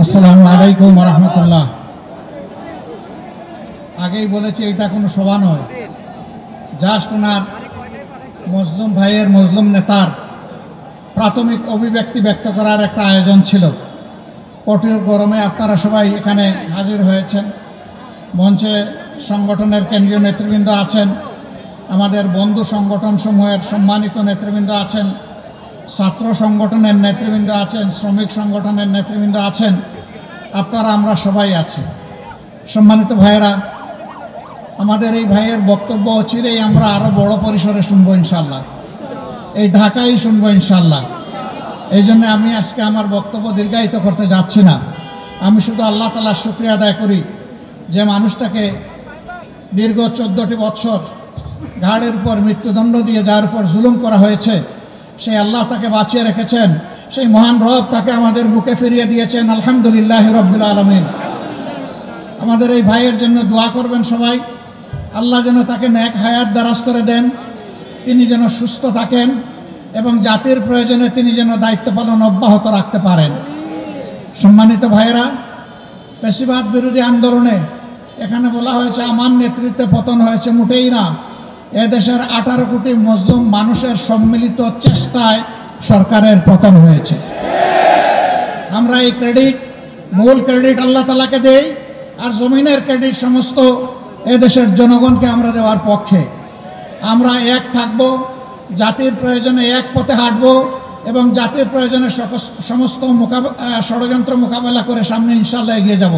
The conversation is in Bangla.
আসসালামু আলাইকুম ওয়া রাহমাতুল্লাহ। আগেই বলেছি এটা কোনো সভা নয়, জাস্ট ওনার মজলুম ভাইয়ের মজলুম নেতার প্রাথমিক অভিব্যক্তি ব্যক্ত করার একটা আয়োজন ছিল। কঠোর গরমে আপনারা সবাই এখানে হাজির হয়েছেন। মঞ্চে সংগঠনের কেন্দ্রীয় নেতৃবৃন্দ আছেন, আমাদের বন্ধু সংগঠনসমূহের সম্মানিত নেতৃবৃন্দ আছেন, ছাত্র সংগঠনের নেতৃবৃন্দ আছেন, শ্রমিক সংগঠনের নেতৃবৃন্দ আছেন, আপনারা আমরা সবাই আছি। সম্মানিত ভাইয়েরা, আমাদের এই ভাইয়ের বক্তব্য চিরেই আমরা আরও বড় পরিসরে শুনবো ইনশাল্লাহ, এই ঢাকায় শুনবো ইনশাল্লাহ। এই জন্য আমি আজকে আমার বক্তব্য দীর্ঘায়িত করতে যাচ্ছি না। আমি শুধু আল্লাহ তাআলার শুকরিয়া আদায় করি যে মানুষটাকে দীর্ঘ 14টি বৎসর ঘাড়ের উপর মৃত্যুদণ্ড দিয়ে যার উপর জুলুম করা হয়েছে, সেই আল্লাহ তাকে বাঁচিয়ে রেখেছেন, সেই মহান রব তাকে আমাদের বুকে ফিরিয়ে দিয়েছেন। আলহামদুলিল্লাহ রাব্বিল আলামিন। আমাদের এই ভাইয়ের জন্য দোয়া করবেন সবাই, আল্লাহ যেন তাকে নেক হায়াত দারাজ করে দেন, তিনি যেন সুস্থ থাকেন এবং জাতির প্রয়োজনে তিনি যেন দায়িত্ব পালন অব্যাহত রাখতে পারেন। সম্মানিত ভাইয়েরা, ফ্যাসিবাদ বিরোধী আন্দোলনে এখানে বলা হয়েছে আমার নেতৃত্বে পতন হয়েছে, মোটেই না। এদেশের 18 কোটি মজলুম মানুষের সম্মিলিত চেষ্টায় সরকারের পতন হয়েছে। আমরা এই মূল ক্রেডিট আল্লাহ তাআলাকে দেই, আর জমিনের ক্রেডিট সমস্ত এদেশের জনগণকে আমরা দেওয়ার পক্ষে। আমরা এক থাকব, জাতির প্রয়োজনে এক পথে হাঁটব এবং জাতির প্রয়োজনে সমস্ত ষড়যন্ত্র মোকাবেলা করে সামনে ইনশাআল্লাহ এগিয়ে যাব।